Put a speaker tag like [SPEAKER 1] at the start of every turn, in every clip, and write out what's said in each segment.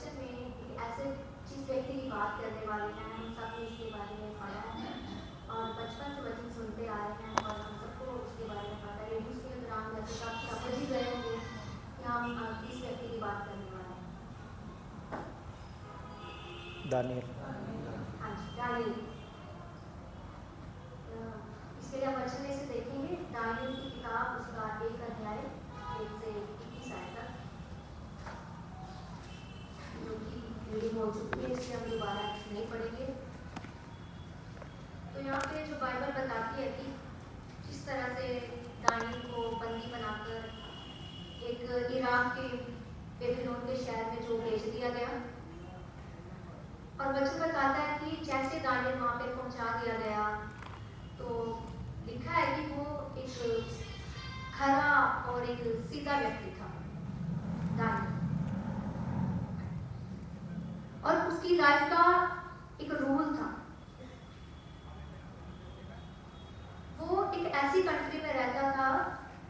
[SPEAKER 1] वचन में एक ऐसे जिस व्यक्ति की बात करने वाले हैं, हम सब ने इसके बारे में पढ़ा है और बचपन से वचन सुनते आ रहे हैं और हम सबको उसके बारे में पता है। रेडियो के दौरान जैसे आप समझ ही गए होंगे कि हम किस व्यक्ति की बात करने वाले हैं।
[SPEAKER 2] दानियल।
[SPEAKER 1] हाँ जी, दानियल। इसके लिए हम वचन में से देखेंगे दानियल की किताब, उसका 1 अध्याय 1 से 21 आय तक, जो कि रीडिंग हो चुकी है, इसलिए हम दोबारा नहीं पढ़ेंगे। तो यहाँ पे जो बाइबल बताती है कि जिस तरह से दानियल को बंदी बनाकर एक इराक के बेबीलोन के शहर में जो भेज दिया गया, और वचन बताता है कि जैसे दानियल वहाँ पे पहुँचा दिया गया तो लिखा है कि वो एक खरा और एक सीधा व्यक्ति था दानियल, और उसकी लाइफ का एक रूल था। वो एक ऐसी कंट्री में रहता था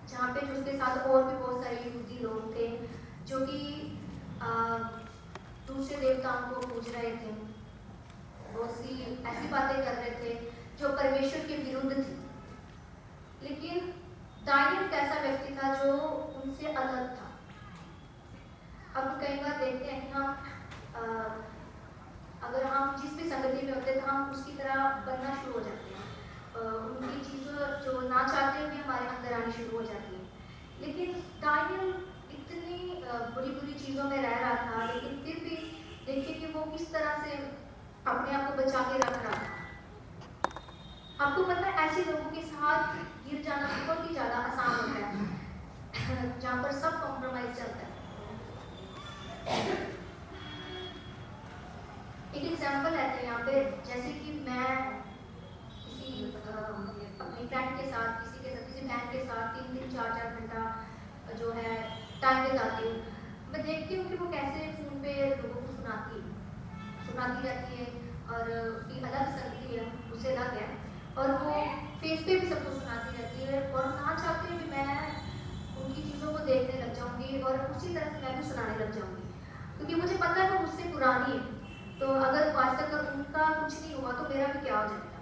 [SPEAKER 1] जहाँ पे उसके साथ और भी बहुत सारे यहूदी लोग थे जो कि दूसरे देवताओं को पूज रहे थे, बहुत सी ऐसी बातें कर रहे थे जो परमेश्वर के विरुद्ध थी। लेकिन दानियल एक ऐसा व्यक्ति था जो उनसे अलग था। अब कई बार देखते हैं कि हम अगर हम जिस भी संगति में होते हैं तो हम उसकी तरह बनना शुरू हो जाते हैं, उनकी चीज़ों जो ना चाहते हुए हमारे अंदर आनी शुरू हो जाती है। लेकिन दानियल इतनी बुरी बुरी चीज़ों में रह रहा था, लेकिन फिर भी देखिए कि वो किस तरह से अपने आप को बचा के रख रहा था। आपको पता है ऐसे लोगों के साथ गिर जाना बहुत ही ज़्यादा आसान होता है जहाँ पर सब कॉम्प्रोमाइज चलता है। एक एग्जाम्पल है यहाँ पे, जैसे कि मैं किसी अपनी फ्रेंड के साथ किसी बहन के साथ 3-3 4-4 घंटा जो है टाइम बिताती हूँ। मैं देखती हूँ कि वो कैसे फ़ोन पे लोगों को सुनाती रहती है, और उसकी अलग संगति है, उसे अलग है, और वो फेस पे भी सबको सुनाती रहती है, और ना चाहते हुए भी मैं उनकी चीज़ों को देखने लग जाऊँगी और उसी तरह से मैं भी सुनाने लग जाऊँगी, क्योंकि मुझे पता है वो मुझसे पुरानी है। तो अगर आज तक उनका कुछ नहीं हुआ तो मेरा भी क्या हो जाएगा।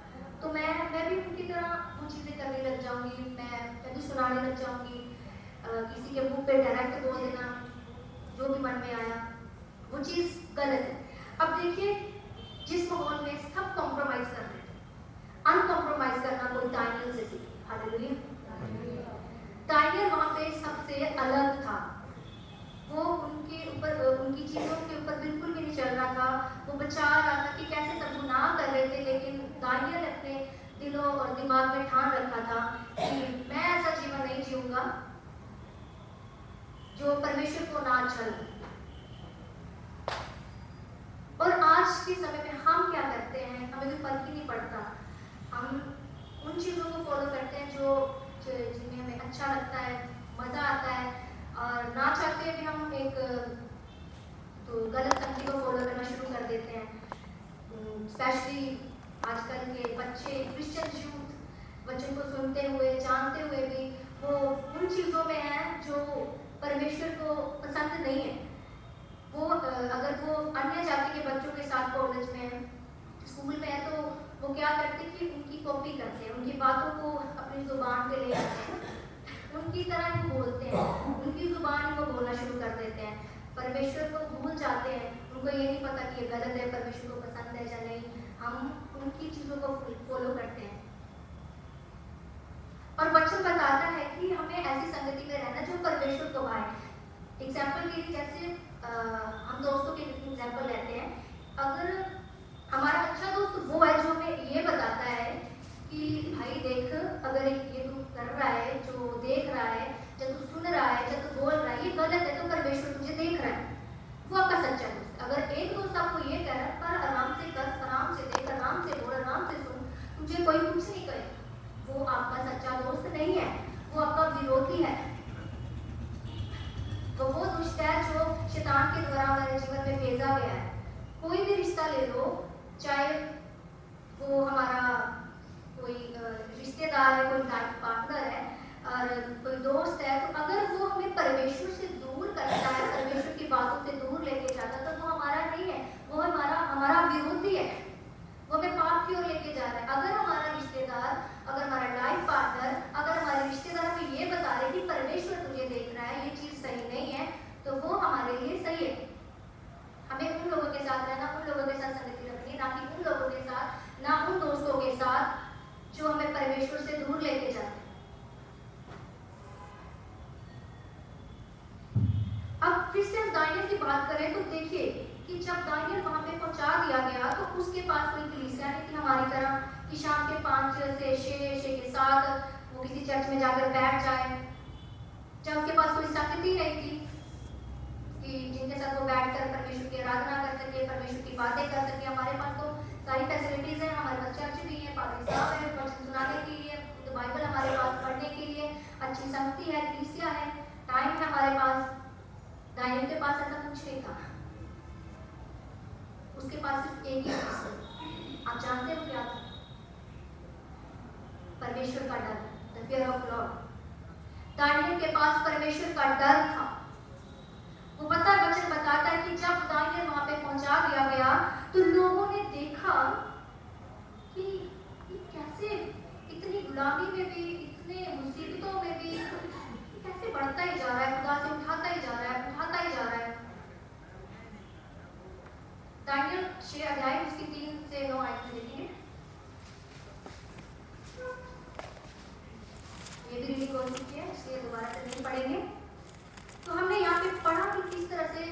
[SPEAKER 1] तो मैं भी उनकी तरह वो चीज़ें करने लग जाऊँगी, मैं भी सुनाने लग जाऊँगी। किसी के मुंह पे डायरेक्ट बोल देना जो भी मन में आया, वो चीज़ गलत है। अब देखिए जिस माहौल में सब कॉम्प्रोमाइज़ कर रहे थे, अनकॉम्प्रोमाइज़ करना कोई दानियल से सीखे। हालेलुया। दानियल वहाँ पे सबसे अलग था। वो उनके ऊपर उनकी चीज़ों के ऊपर बिल्कुल भी नहीं चल रहा था। वो बचा रहा था कि कैसे सब गुनाह कर रहे थे, लेकिन दानियल अपने दिलों और दिमाग में ठान रखा था कि मैं ऐसा जीवन नहीं जीऊंगा जो परमेश्वर को ना अच्छा लगे। और आज के समय में हम क्या करते हैं, हमें कोई फर्क ही नहीं पड़ता। हम उन चीज़ों को फॉलो करते हैं जो जिनमें हमें अच्छा लगता है, मज़ा आता है, और ना चाहते भी हम एक तो गलत संगति को फॉलो करना शुरू कर देते हैं। स्पेशली आजकल के बच्चे, क्रिश्चियन यूथ वचन को सुनते हुए जानते हुए भी वो उन चीज़ों में हैं जो परमेश्वर को पसंद नहीं है। वो अगर वो अन्य जाति के बच्चों के साथ कॉलेज में, स्कूल में है, तो वो क्या करते हैं कि उनकी कॉपी करते हैं, उनकी बातों को अपनी ज़ुबान पे ले आते हैं, उनकी तरह ही बोलते हैं, उनकी ज़ुबान ही वो बोलना शुरू कर देते हैं। परमेश्वर को भूल जाते हैं, उनको ये नहीं पता कि ये गलत है, परमेश्वर को पसंद है या नहीं। हम उनकी चीज़ों को फॉलो करते हैं। और वचन बताता है कि हमें ऐसी संगति में रहना जो परमेश्वर को भाए। एग्जाम्पल के लिए जैसे हम दोस्तों के एग्जाम्पल लेते हैं। अगर हमारा अच्छा दोस्त वो है जो हमें ये बताता है कि भाई देख, अगर ये तू कर रहा है, जो देख रहा है, जब तू सुन रहा है, जब तू बोल रहा है, ये गलत है, तो परमेश्वर तुझे देख रहा है, वो आपका सच्चा दोस्त। अगर एक दोस्त आपको ये कह रहा है पर आराम से कर, आराम से देख, आराम से बोल, आराम से सुन, तुझे कोई कुछ नहीं करे, वो आपका सच्चा दोस्त नहीं है, वो आपका विरोधी है। तो वो दुष्ट है जो शैतान के द्वारा हमारे जीवन में भेजा गया है। कोई भी रिश्ता ले लो, चाहे वो हमारा कोई रिश्तेदार है, कोई लाइफ पार्टनर है, और कोई दोस्त है, तो अगर वो हमें परमेश्वर से दूर करता है, परमेश्वर की बातों से दूर लेके जाता है, तो वो हमारे बात करें तो देखिए कि जब दानियल वहां पे पहुंचा दिया गया तो उसके पास कोई कलीसिया नहीं थी हमारी तरह कि शाम के 5 से 6 के 7 वो किसी चर्च में जाकर बैठ जाए। जब उसके पास कोई संगति नहीं थी कि जिनके साथ वो बैठकर परमेश्वर की आराधना कर सके, परमेश्वर की बातें कर सके। हमारे पास तो सारी फैसिलिटीज है, हमारे पास चर्च भी है, पादरी साहब है वचन सुनाने के लिए, तो बाइबल हमारे पास पढ़ने के लिए, अच्छी संगति है, कलीसिया है, टाइम है हमारे पास। दानियल के पास ऐसा कुछ नहीं था। उसके पास सिर्फ एक ही चीज, आप जानते हो क्या था? परमेश्वर का डर, the fear of lord. Daniel के पास परमेश्वर का डर था। वो वचन बताता है कि जब दानियल वहां पे पहुंचा दिया गया तो लोगों ने देखा कि ये कैसे इतनी गुलामी में भी, इतने मुसीबतों में भी कैसे बढ़ता ही जा रहा है, खुदा से उठाता ही जा रहा है, उठाता ही जा रहा है। दानियल 6 अध्याय उसकी 3 से 9 आयत में देखेंगे। ये भी रीडिंग हो चुकी है, इसलिए दोबारा से नहीं पढ़ेंगे। तो हमने यहाँ पे पढ़ा कि किस तरह से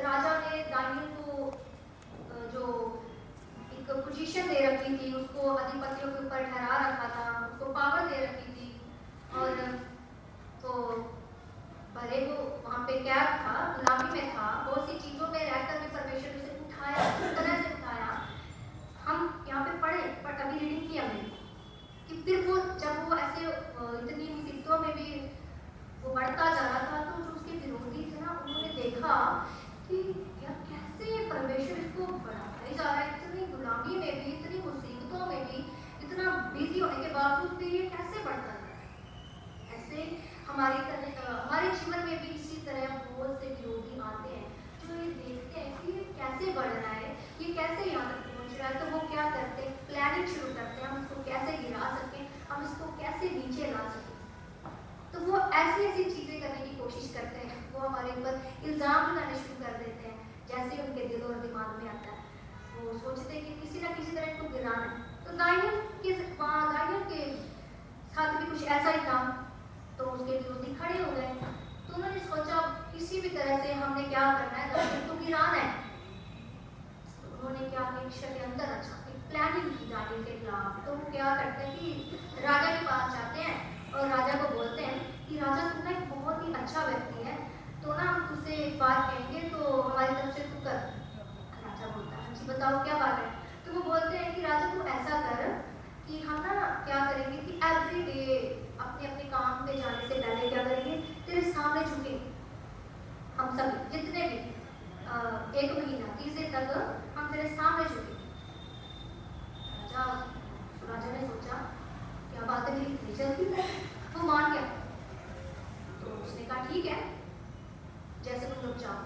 [SPEAKER 1] राजा ने दानियल को जो एक पोजीशन दे रखी थी, उसको अधिपतियों के ऊपर ठहरा रखा था, उसको पावर दे रखी थी, और तो भले वो वहाँ पे कैद था, गुलामी में था, बहुत सी चीजों में रहकर भी परमेश्वर ने उसे उठाया, किस तरह से उठाया। हम यहाँ पे पढ़े, बट अभी रीडिंग की हमने कि फिर वो जब वो ऐसे इतनी मुसीबतों में भी वो बढ़ता जा रहा था, तो जो उसके विरोधी थे ना, उन्होंने देखा कि यार कैसे परमेश्वर इसको बढ़ाता ही जा रहा है, इतनी गुलामी में भी, इतनी मुसीबतों में भी, इतना बिजी होने के बावजूद भी ये कैसे बढ़ता जा रहा है। ऐसे हमारे जीवन में भी इसी तरह बहुत से विरोधी आते हैं जो ये देखते हैं कि ये कैसे बढ़ रहा है, ये कैसे यहाँ तक पहुँच रहा है, तो वो क्या करते हैं, प्लानिंग शुरू करते हैं, हम इसको कैसे गिरा सकें, हम इसको कैसे नीचे ला सकें। तो वो ऐसी ऐसी चीजें करने की कोशिश करते हैं, वो हमारे ऊपर इल्जाम लगाने शुरू कर देते हैं जैसे उनके दिल और दिमाग में आता है। वो सोचते हैं कि किसी ना किसी तरह इनको गिराना है। तो दानियल के साथ भी कुछ ऐसा ही था, तो उसके विरोधी खड़े हो गए। तो उन्होंने सोचा किसी भी तरह से हमने क्या करना है, दानियल को गिराना है। तो उन्होंने क्या किया, षड्यंत्र रचा, एक प्लानिंग की दानियल के खिलाफ। तो वो क्या करते हैं कि राजा के पास जाते हैं और राजा को बोलते हैं कि राजा तुम ना एक बहुत ही अच्छा व्यक्ति है, तो ना हम तुझसे एक बात कहेंगे, तो हमारी तरफ से तू कर। राजा बोलता है जी बताओ क्या बात है। तो वो बोलते हैं कि राजा तू ऐसा कर कि हम ना क्या करेंगे कि एवरी डे अपने अपने काम पे जाने से पहले क्या करेंगे, तेरे सामने झुकेंगे हम सब जितने भी 1 महीना 30 दिन तक हम तेरे सामने झुकेंगे। राजा ने सोचा क्या बात है, मेरी इतनी जल्दी, वो मान गया। तो उसने कहा ठीक है, जैसे तुम लोग चाहो।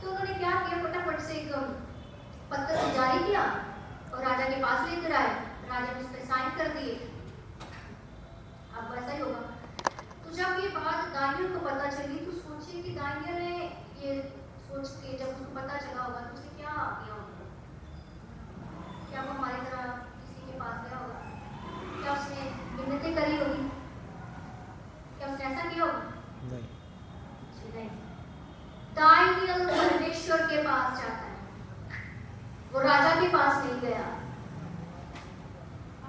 [SPEAKER 1] तो उन्होंने क्या किया, फटाफट से एक पत्र जारी किया और राजा के पास लेकर आए। राजा ने उस पर साइन कर दिए। अब वैसा ही होगा। तो जब ये बात दानियल को पता चली, तो सोचिए कि दानियल ने ये सोच के जब उसको पता चला होगा तो उसने क्या किया होगा। क्या वो हमारी तरह किसी के पास गया होगा? क्या उसने मिन्नतें करी होगी? क्या उसने ऐसा किया होगा? नहीं। दानियल परमेश्वर के पास जाता है, वो राजा के पास नहीं गया।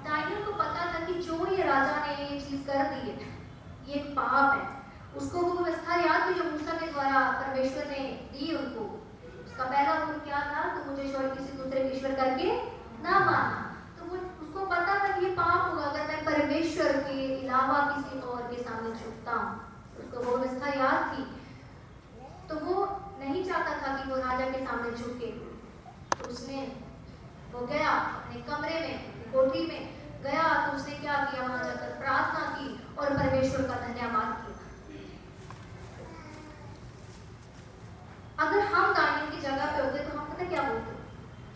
[SPEAKER 1] दानियल को पता था कि जो ये राजा ने ये चीज कर दी है, ये पाप है। उसको वो व्यवस्था याद थी जो मूसा के द्वारा परमेश्वर ने दी उनको। उसका पहला हुक्म क्या था, तो मुझे ईश्वर किसी दूसरे को ईश्वर करके ना मानना। तो वो उसको पता था कि ये पाप होगा अगर मैं परमेश्वर के अलावा किसी और के सामने झुकता हूँ। उसको वो व्यवस्था याद थी, तो वो नहीं चाहता था कि वो राजा के सामने झुके। तो उसने वो गया अपने कमरे में, कोठरी में गया, तो उसने क्या किया, वहां जाकर प्रार्थना की और परमेश्वर का धन्यवाद किया। अगर हम दानियल की जगह पे होते तो हम पता क्या बोलते,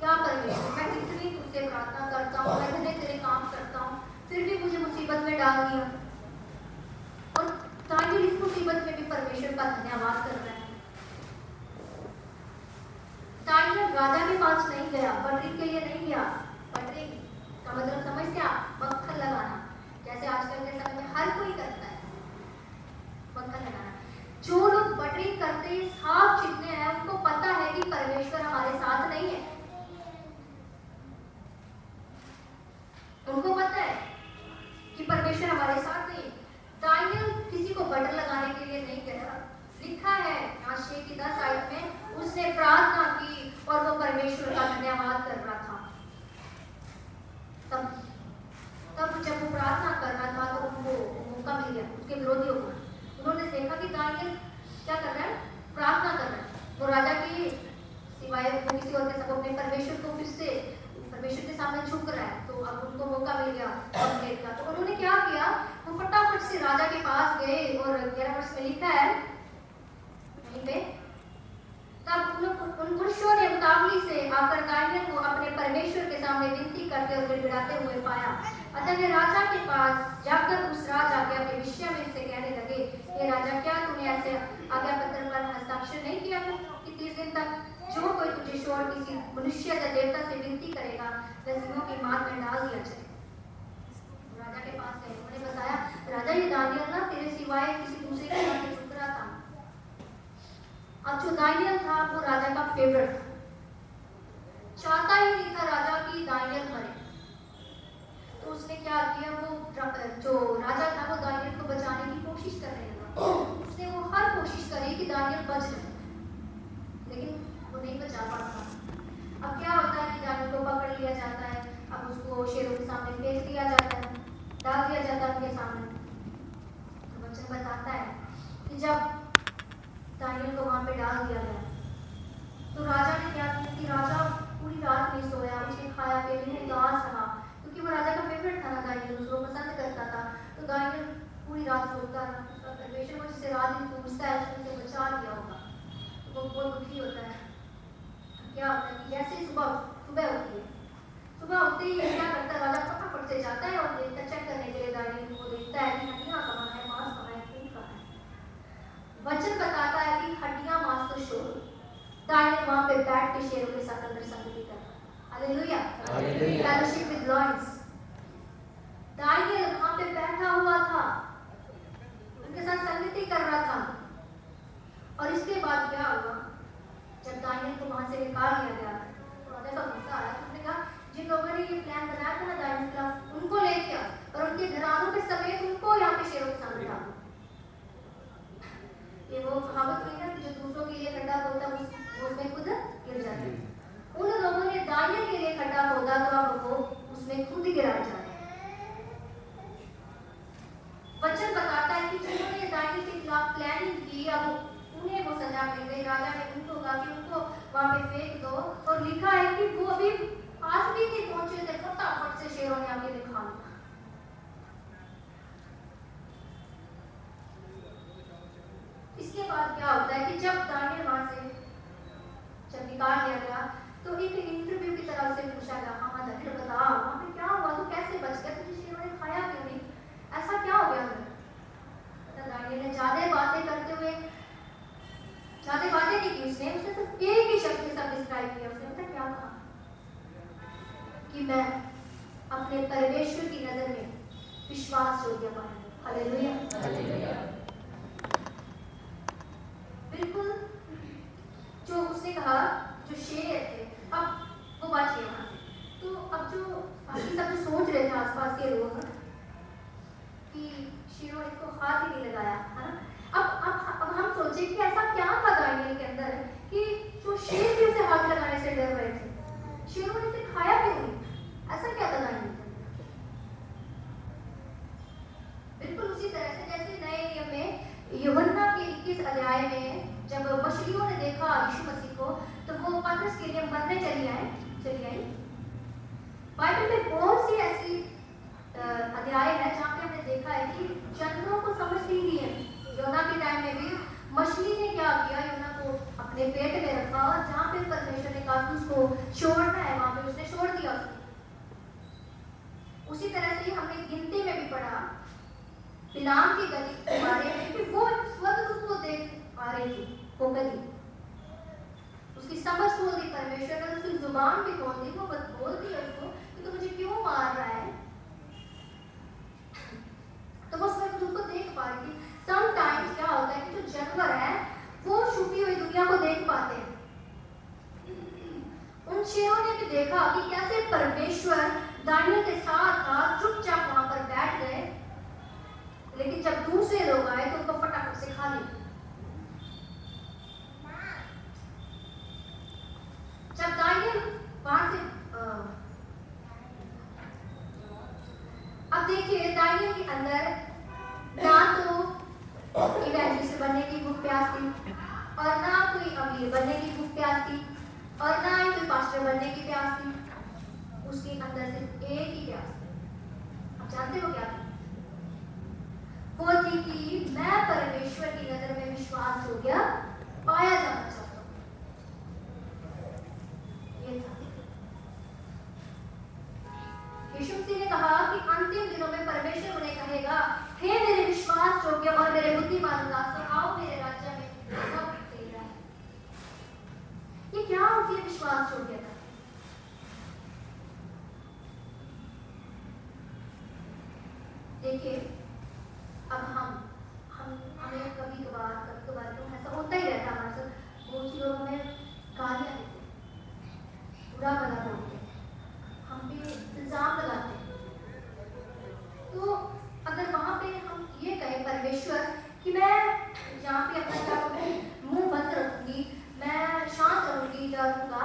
[SPEAKER 1] क्या परमेश्वर मैं इतनी तुझसे प्रार्थना करता हूँ, मैं इतने तेरे काम करता हूँ, फिर भी मुझे मुसीबत में डाल दिया। और दानियल इस मुसीबत में भी परमेश्वर का धन्यवाद कर रहा है। दानियल राजा के पास नहीं गया, पटरी के लिए नहीं गया। पटरी का मतलब समझते आप, मक्खन लगाना, जैसे आजकल के समय में हर कोई करता है मक्खन लगाना। जो लोग बटरिंग करते हैं, सांप जितने हैं उनको पता परमेश्वर का धन्यवाद कर रहा था। तब जब वो प्रार्थना कर रहा था तो उनको मौका मिल गया, उसके विरोधियों को। उन्होंने देखा कि दानियल क्या कर रहा है, प्रार्थना कर रहा है, वो राजा की सिवाय वो किसी और के सब अपने परमेश्वर को फिर से परमेश्वर के सामने झुक रहा है। तो अब उनको मौका मिल गया कंप्लेंट का। तो उन्होंने क्या किया, वो फटाफट से राजा के पास गए और 11 वर्ष में लिखा है यहीं पे, तब उन पुरुषों ने उतावली से आकर दानियल को अपने परमेश्वर के सामने विनती करते और गिड़गिड़ाते हुए पाया। अतः वे राजा के पास जाकर उस राजआज्ञा के विषय में से कहने लगे, हे राजा, क्या तूने ऐसे आज्ञा पत्र पर हस्ताक्षर नहीं किया कि 30 दिन तक जो कोई तुझे छोड़ किसी मनुष्य या देवता से विनती करेगा वह सिंहों की मार में डाल दिया जाए। राजा के पास गए, उन्होंने बताया, राजा ये दानियल ना तेरे सिवाय किसी दूसरे के साथ झुक रहा था। अब जो दानियल था वो राजा का फेवरेट था, चाहता ही नहीं था राजा की दानियल मरे। तो उसने क्या किया, वो जो राजा था वो दानियल को बचाने की कोशिश करने लगा। उसने वो हर कोशिश करी कि दानियल बच जाए, लेकिन वो नहीं बचा पाता। अब क्या होता है कि दानियल को पकड़ लिया जाता है, अब उसको शेरों के सामने फेंक दिया जाता है, डाल दिया जाता है उनके सामने। तो वचन बताता है कि जब दानियल को वहां पे डाल दिया गया तो राजा ने क्या किया कि राजा पूरी रात नहीं सोया, उसने खाया पिया नहीं, उदास रहा, क्योंकि वो राजा का फेवरेट था ना दानियल, उसको पसंद करता था। तो दानियल पूरी रात सोता रहा, परमेश्वर को जिसे रात दिन पूछता है उसने बचा लिया होगा, तो वो बहुत दुखी होता है। क्या होता है कि जैसे सुबह होती है, सुबह उठते ही क्या करता है, राजा फटाफट से जाता है और देखता चेक करने के लिए दानियल को, देखता है कि हड्डियां कहाँ है, मांस कहाँ है, खून कहाँ है। वचन बताता है कि हड्डियां मांस तो छोड़ो, दानियल वहां पे बैठ के शेरों के साथ अंदर संगति कर रहा है। Hallelujah, fellowship with lions. Daniel वहां पे बैठा हुआ था, उनके साथ संगति कर रहा था। और इसके बाद क्या हुआ, जब दानियल को वहां से निकाल लिया गया तो राजा का गुस्सा आया। उसने कहा, जिन लोगों ने ये प्लान बनाया था ना दानियल का, उनको लेके आओ और उनके घरानों के समेत उनको यहाँ पे शेरों के सामने डालो। ये वो कहावत हुई ना कि जो दूसरों के लिए खड्डा खोदता वो उसमें खुद गिर जाता है। उन लोगों ने दानियल के लिए खड्डा खोदा तो अब वो उसमें खुद गिराए जा रहे हैं। वचन बताता है कि जिन्होंने दानियल के खिलाफ प्लानिंग की, अब उन्हें वो सजा मिल गई। राजा ने उनको कहा कि उनको वहां पे फेंक दो, और लिखा है कि वो अभी पास भी नहीं पहुंचे थे, फटाफट से शेरों ने आके निकाल लिया। इसके बाद क्या होता है कि जब दानियल वहां से जब निकाल लिया गया तो एक इंटरव्यू की तरफ से पूछा गया, हाँ दानियल बता वहां पे क्या हुआ, तू कैसे बच गया, तुझे शेरों ने खाया क्यों नहीं, ऐसा क्या हो गया तुम्हें। दानियल ने ज्यादा बातें नहीं की, उसने सिर्फ एक ही शब्द के साथ डिस्क्राइब किया। उसने पता क्या कहा कि मैं अपने परमेश्वर की नजर में विश्वास योग्य बना। हालेलुया। बिल्कुल जो उसने कहा, जो शेर थे अब वो बच गए वहां से। तो अब जो बाकी सब जो सोच रहे थे आसपास के लोग कि शेरों ने इसको हाथ ही नहीं लगाया, है ना। अब हम सोचे कि ऐसा क्या था दानियल के अंदर कि जो शेर भी उसे हाथ लगाने से डर रहे थे, शेरों ने इसे खाया क्यों नहीं, ऐसा क्या था दानियल के अंदर। बिल्कुल उसी तरह से जैसे नए नियम में यूहन्ना के 21 अध्याय में जब मछलियों ने देखा यीशु मसीह को, तो वो पतरस के लिए मरने चली आई। बाइबल में बहुत सी ऐसी अध्याय है जहाँ पे हमने देखा है कि जानवरों को समझ नहीं है। योना के टाइम में भी मछली ने क्या किया, योना को अपने पेट में रखा और जहाँ पे परमेश्वर ने कहा कि उसको छोड़ना है वहां पे उसने छोड़ दिया उसको। उसी तरह से हमने गिनती में भी पढ़ा बिलाम की गति के बारे में कि वो स्वर्गदूत को देख पा रही थी, वो गति उसकी समझ खोल दी परमेश्वर ने, उसकी जुबान भी खोल दी, वो बोल दी उसको कि तू मुझे क्यों मार रहा है। तो वो स्वर्गदूत को देख पा रही थी। समटाइम्स क्या होता है कि जो जानवर है वो छुपी हुई दुनिया को देख पाते हैं। उन शेरों ने भी देखा कि कैसे परमेश्वर दानियल के साथ चुपचाप वहां पर बैठ गए, लेकिन जब दूसरे लोग आए तो उनको फटाफट से खा लिया। जब दानियल और ना कोई अमीर बनने की भूख प्यास थी, और ना ही कोई पास्टर बनने की प्यास थी। उसके अंदर सिर्फ एक ही प्यास थी। आप जानते हो क्या थी? वो थी कि मैं परमेश्वर की नजर में विश्वास योग्य पाया जाना चाहता हूँ। ये था। यीशु मसीह ने कहा कि अंतिम दिनों में परमेश्वर उन्हें कहेगा, हे मेरे विश्वास योग्य और मेरे बुद्धिमान दासों, आओ मेरे राज्य में सब तेरा है। ये क्या होती है विश्वास योग्यता? देखिए, अब हमें कभी कभार क्यों ऐसा होता ही रहता है हमारे साथ। बहुत सी लोग हमें गालियाँ देते हैं, बुरा भला बोलते हैं, हम पे इल्जाम लगाते हैं। तो अगर वहां पे हम ये कहें परमेश्वर कि मैं यहाँ पे अपना क्या करूँ, मुंह बंद रखूंगी, मैं शांत रहूंगा,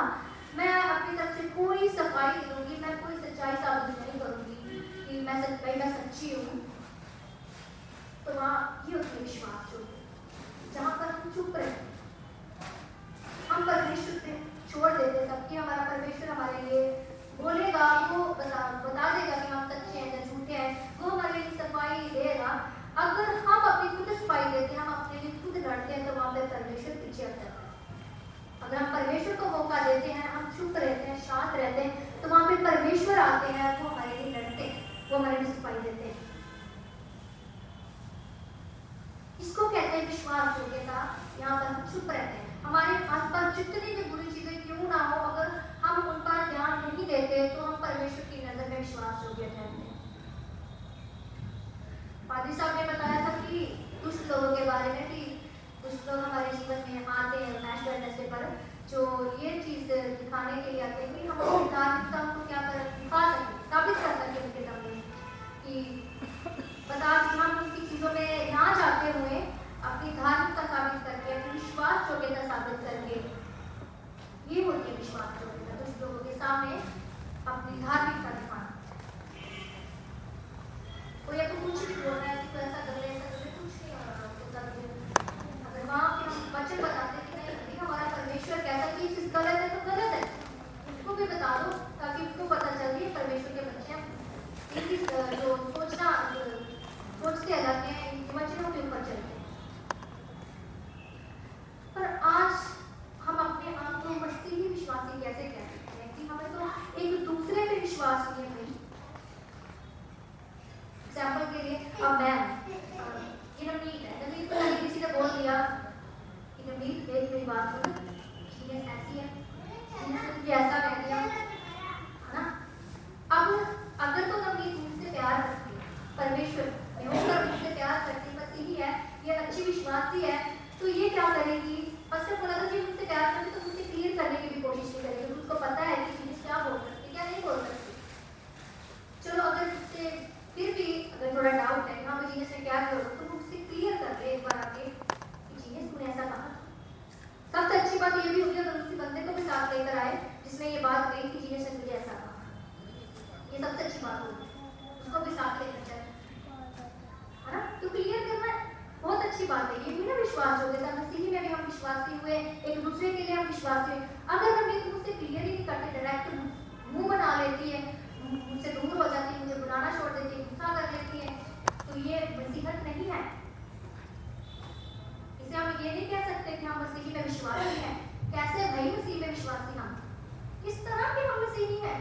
[SPEAKER 1] मैं अपनी तरफ से कोई सफाई नहीं दूंगी, मैं कोई सच्चाई साबित नहीं करूंगी कि मैं सच्ची हूँ, तो वहाँ ये होती है विश्वास योग्य, जहाँ पर हम चुप रहे, हम परमेश्वर पे छोड़ देते सब कि हमारा परमेश्वर हमारे लिए बोलेगा, वो बता देगा कि हम सच्चे हैं या झूठे हैं, वो हमारे लिए सफाई देगा। अगर हम अपनी खुद सफाई देते हैं, हम अपने लिए खुद लड़ते हैं, तो वहाँ पे परमेश्वर पीछे हट जाता है। अगर हम परमेश्वर को मौका देते हैं, हम चुप रहते हैं, शांत रहते हैं, तो वहाँ पे परमेश्वर आते हैं, वो हमारे लिए लड़ते हैं, वो हमारे लिए सफाई देते हैं। इसको कहते हैं विश्वास योग्यता। यहाँ पर हम चुप रहते हैं, हमारे आसपास जितनी भी बुरी चीजें क्यों ना हो, अगर हम उन पर ध्यान नहीं देते तो हम परमेश्वर की नजर में विश्वास योग्य ठहरते हैं। पादरी साहब ने बताया था कि दुष्ट लोगों के बारे में कि दुष्ट लोग हमारे जीवन में आते हैं मैच करने पर, जो ये चीज दिखाने के लिए आते हैं कि हम अपनी धार्मिकता को क्या कर दिखा सकें, साबित कर सकें उनके सामने, कि बता कि हम उनकी चीजों में ना जाते हुए अपनी धार्मिकता साबित करके, अपनी विश्वास योग्यता साबित करके, ये होती है विश्वास योग्यता। दुष्ट लोगों के सामने अपनी धार्मिकता दिखाना। कोई अगर कुछ भी बोल रहा है कि तो ऐसा कर ले, कुछ नहीं हो रहा, अगर वहाँ पे हम वचन बताते कि नहीं हमारा परमेश्वर कहता है कि ये चीज गलत है तो गलत है, उसको भी बता दो ताकि उसको पता चल रही है परमेश्वर के बच्चे हैं। इनकी जो सोचते जाते हैं, इन वचनों के ऊपर चलते हैं। पर आज हम अपने आप को मसीही विश्वासी कैसे कह सकते हैं कि हमें तो एक दूसरे पे विश्वास नहीं है। एग्जाम्पल के लिए अब मैं नवनीत है, नवनीत को कहीं किसी ने बोल दिया कि नवनीत देख मेरी बात सुनो, चीजें ऐसी है, तुझे ऐसा कह दिया है ना। अब अगर तो नवनीत मुझसे प्यार करती है, परमेश्वर मुझसे प्यार करती मसीही है, ये अच्छी विश्वासी है, तो ये क्या करेगी, फर्स्ट ऑफ ऑल अगर ये मुझसे प्यार करती तो मुझसे क्लियर करने की भी कोशिश नहीं करेगी, उसको पता है कि चीज क्या बोल सकती क्या नहीं बोल सकती। चलो अगर मुझसे फिर भी अगर थोड़ा डाउट है, हाँ मुझे इसने क्या किया, तो मुझसे क्लियर कर दे एक बार आके कि जीने तूने ऐसा कहा। सबसे अच्छी बात ये भी होगी अगर उसी बंदे को भी साथ लेकर आए जिसने ये बात कही कि जीने से मुझे ऐसा कहा, ये सबसे अच्छी बात होगी, उसको भी साथ लेकर जाए, है ना। तो क्लियर करना बहुत अच्छी बात है, ये भी ना विश्वास हो गया। मसीही में भी हम विश्वासी हुए, एक दूसरे के लिए हम विश्वासी हुए। अगर हम एक दूसरे क्लियर ही नहीं करते, डायरेक्ट मुंह बना लेती है, मुझसे दूर हो जाती है, मुझे बुलाना छोड़ देती है, गुस्सा कर लेती है, तो ये मसीहत नहीं है। इसे हम ये नहीं कह सकते कि हम मसीही में विश्वासी हैं। कैसे भाई मसीह में विश्वासी हम, किस तरह के हम मसीही हैं।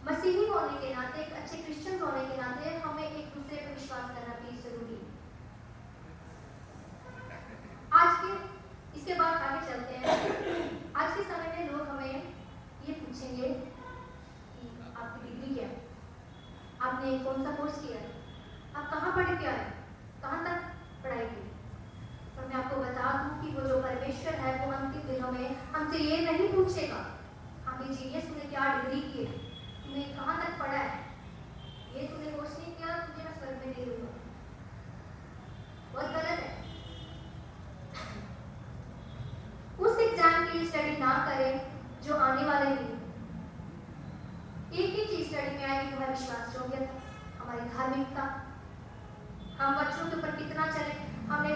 [SPEAKER 1] मसीही होने के नाते, एक अच्छे क्रिश्चियन होने के नाते हमें एक दूसरे पर विश्वास करना भी जरूरी है। आज के इसके बाद आगे चलते हैं। आज के समय में लोग हमें ये पूछेंगे कि आपकी डिग्री क्या है, आपने कौन सा कोर्स किया है, आप कहाँ पढ़ के आए, कहाँ तक पढ़ाई की। और मैं आपको बता दूं कि वो जो परमेश्वर है वो अंतिम दिनों में हमसे ये नहीं पूछेगा हम इंजीनियर तूने क्या डिग्री की है, तूने कहाँ तक पढ़ा है, ये तूने कोर्स नहीं किया, तुझे मैं स्वर्ग में नहीं दूंगा। बहुत गलत है। उस एग्जाम की स्टडी ना करें जो आने वाले दिन एक ही चीज स्टडी में आएगी, हमारा विश्वास योग्यता, हमारी धार्मिकता, हम बच्चों के ऊपर कितना चले, हमने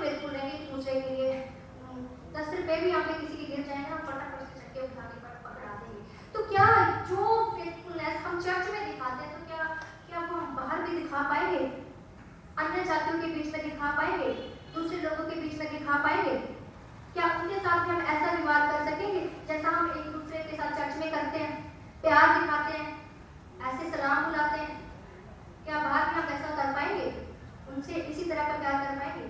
[SPEAKER 1] फेथफुल रहेंगे एक दूसरे के लिए। 10 रुपए भी यहाँ पे किसी के गिर जाए ना, फटाफट से चक्के उठा के पकड़ा देंगे। तो क्या जो फेथफुलनेस हम चर्च में दिखाते हैं, तो क्या वो हम बाहर भी दिखा पाएंगे? अन्य जातियों के बीच में दिखा पाएंगे? दूसरे लोगों के बीच में दिखा पाएंगे? क्या उनके साथ हम ऐसा व्यवहार कर सकेंगे जैसा हम एक दूसरे के साथ चर्च में करते हैं, प्यार दिखाते हैं, ऐसे सलाम बुलाते हैं? क्या बाहर भी हम ऐसा कर पाएंगे? उनसे इसी तरह का प्यार कर पाएंगे?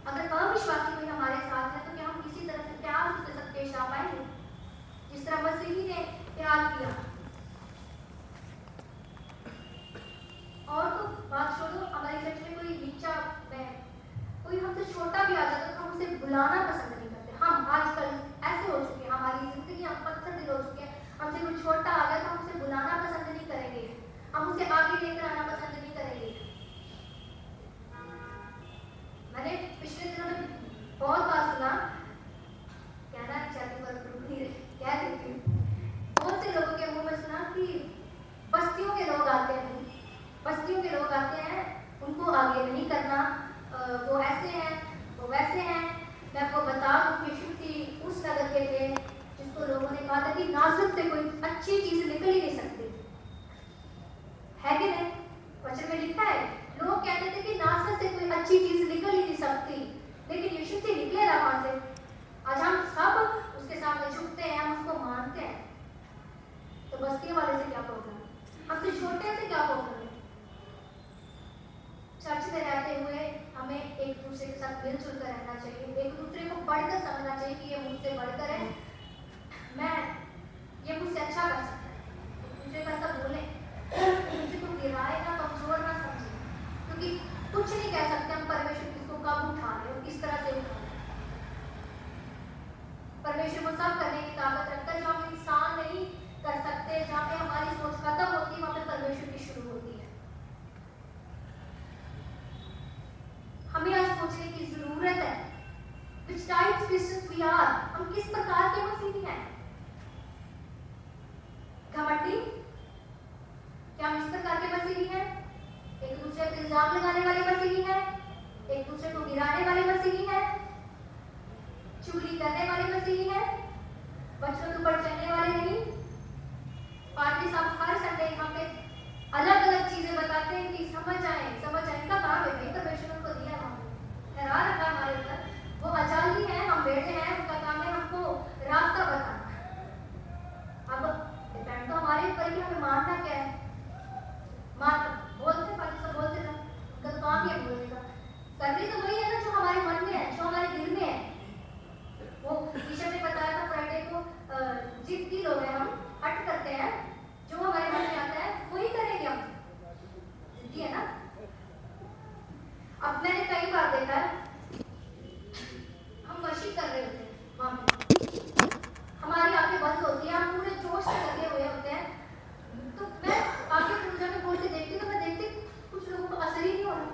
[SPEAKER 1] अगर अविश्वासी कोई हमारे साथ है तो क्या हम किसी तरह से प्यार उसके साथ पेश आ पाएंगे जिस तरह मसीही ने प्यार किया? और तो बात छोड़ो, हमारी चर्च में कोई नीचा कोई हमसे छोटा भी आ जाता तो हम उसे बुलाना पसंद नहीं करते। हम आजकल ऐसे हो चुके हैं, हमारी जिंदगी हम पत्थर दिल हो चुके हैं। हमसे कोई छोटा आ गया तो हम उसे बुलाना पसंद नहीं करेंगे, हम उसे आगे लेकर आना पसंद नहीं करेंगे। मैंने पिछले दिनों में बहुत बार सुना, कहना नहीं चाहती पर कह देती हूँ, बहुत से लोगों के मुंह में सुना कि बस्तियों के लोग आते हैं, बस्तियों के लोग आते हैं, उनको आगे नहीं करना, वो ऐसे हैं, वो वैसे हैं। मैं आपको बता दूं कि यीशु मसीह उस नगर के थे जिसको लोगों ने कहा था कि नासरत से कोई अच्छी चीज निकल ही नहीं सकती, है कि नहीं? वचन में लिखा है, लोग कहते थे कि नासरत से कोई अच्छी चीज निकल ही नहीं सकती, लेकिन यीशु मसीह निकले ना वहां से। आज हम सब उसके सामने झुकते हैं, हम उसको मानते हैं। तो बस्ती वाले से क्या प्रॉब्लम? हमसे छोटे से क्या प्रॉब्लम है? चर्च में रहते हुए हमें एक दूसरे के साथ मिलजुल कर रहना चाहिए, एक दूसरे को बढ़कर समझना चाहिए कि ये मुझसे बढ़कर है, ये मुझसे अच्छा कर सकता है। दूसरे को ऐसा बोले, दूसरे को गिराए ना, कमजोर ना समझे, क्योंकि कुछ नहीं कह सकते हम परमेश्वर किसको कब उठा रहे हो, किस तरह से उठा रहे। परमेश्वर को सब करने की ताकत रखता है। जो हम इंसान नहीं कर सकते, जहाँ पे हमारी सोच खत्म होती है, वहाँ पे परमेश्वर की शुरू होती है। हमें आज सोचने की जरूरत है, which types Christians we are, हम किस प्रकार के मसीही हैं? घमंडी? क्या हम इस प्रकार के मसीही हैं? एक दूसरे पर इल्जाम लगाने वाले मसीही हैं? एक दूसरे को गिराने वाले मसीही हैं? चुगली करने वाले मसीही हैं? बच्चों के ऊपर चलने वाले नहीं? पार्टी साहब हर संडे यहाँ पे अलग अलग चीजें बताते हैं कि समझ आए इनका काम है भाई, परमेश्वर को दिया ठहरा रखा हमारे ऊपर, वो अचाली है, हम बेटे हैं, उनका काम है हमको रास्ता बताना। अब डिपेंड तो हमारे ऊपर कि हमें मानना क्या है। बोलते बाकी सब बोलते रहो, उनका तो काम ही है बोलने का। करनी तो वही है ना जो हमारे मन में है, जो हमारे दिल में है। वो टीचर ने बताया था फ्राइडे को, जिद्दी लोग हैं हम, हट करते हैं, जो हमारे मन में आता है वही करेंगे हम, जिद्दी है ना। अब मैंने कई बार देखा है, हम वर्शिप कर रहे होते हैं वहां पे, हमारी आंखें बंद होती हैं, हम पूरे जोश से लगे हुए होते हैं, तो मैं आंखें पूजा में बोल के देखती, तो मैं देखती कुछ लोगों को असर ही नहीं हो रहा,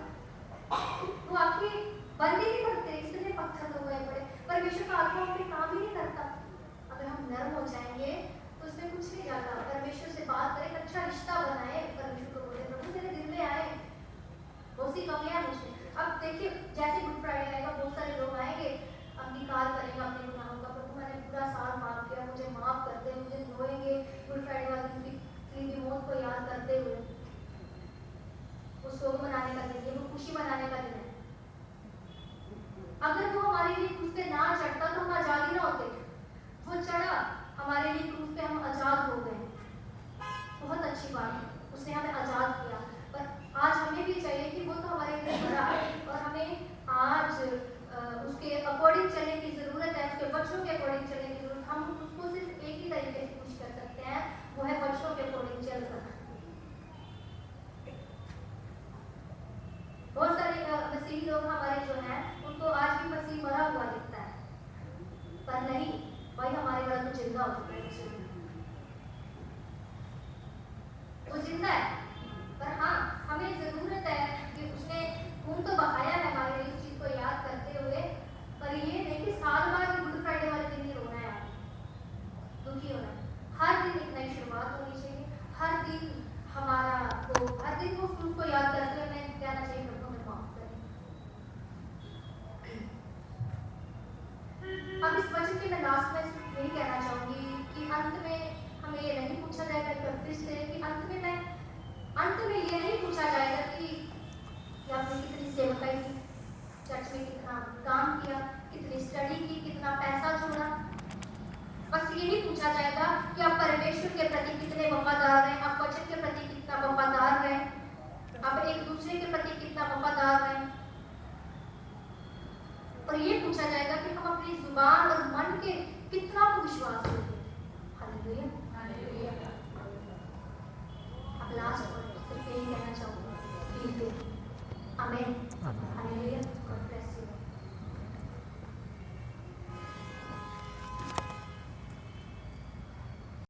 [SPEAKER 1] वो आंखें बंद ही नहीं करते, इतने पत्थर हो गए बड़े। परमेश्वर का आत्मा उनके काम ही नहीं करता। अगर हम नर्म हो जाएंगे तो उसमें कुछ नहीं जाता। परमेश्वर से बात करें, अच्छा रिश्ता बनाए, परमेश्वर को बोले प्रभु तेरे दिल में आए, बहुत सी कमियां मुझे। अब देखिए जैसे गुड फ्राइडे आएगा, बहुत सारे लोग आएंगे, अंगीकार करेंगे अपने गुनाहों का, प्रभु मैंने पूरा साल माफ किया, मुझे माफ कर दे, मुझे धोएंगे। गुड फ्राइडे वाले दिन की मौत को याद करते हुए वो शोक मनाने का दिन है, वो खुशी मनाने का दिन है। अगर वो हमारे लिए क्रूस पे ना चढ़ता तो हम आजादी ना होते, वो चढ़ा हमारे लिए क्रूस पे, हम आजाद हो गए। बहुत अच्छी बात है, उसने हमें आजाद किया। पर आज हमें भी चाहिए कि वो तो हमारे लिए बड़ा है और हमें आज उसके अकॉर्डिंग चलने की जरूरत है, उसके बच्चों के अकॉर्डिंग चलने की जरूरत। हम उसको सिर्फ एक ही तरीके से खुश कर सकते हैं, वो है बच्चों के अकॉर्डिंग चलकर। बहुत सारे मसीही लोग हमारे जो हैं उनको आज भी मसीह मरा हुआ दिखता है, पर नहीं भाई, हमारे बड़ा तो जिंदा हो चुका है, वो जिंदा है। पर हाँ, हमें जरूरत है कि उसने खून तो बहाया है हमारे लिए, इस चीज को याद करते हुए। पर ये नहीं कि साल बाद गुड फ्राइडे वाले दिन ही रोना है, दुखी होना है। हर दिन एक नई शुरुआत होनी चाहिए, हर दिन हमारा हर दिन को याद करते लास्ट में सिर्फ यही कहना चाहूँगी कि अंत में हमें ये नहीं पूछा जाएगा 31 से कि अंत में ये नहीं पूछा जाएगा कि आपने कितनी सेवकाई की, चर्च में कितना काम किया, कितनी स्टडी की, कितना पैसा जोड़ा। बस यही पूछा जाएगा कि आप परमेश्वर के प्रति कितने वफादार हैं, आप वचन के प्रति कितना वफादार हैं, आप एक दूसरे के प्रति कितना वफादार हैं। और ये पूछा जाएगा कि हम अपनी जुबान और मन के कितना को विश्वास करते हैं। Hallelujah, hallelujah. अब लास्ट वर्ड सिर्फ यही कहना चाहूँगी, आमीन, हालेलुया।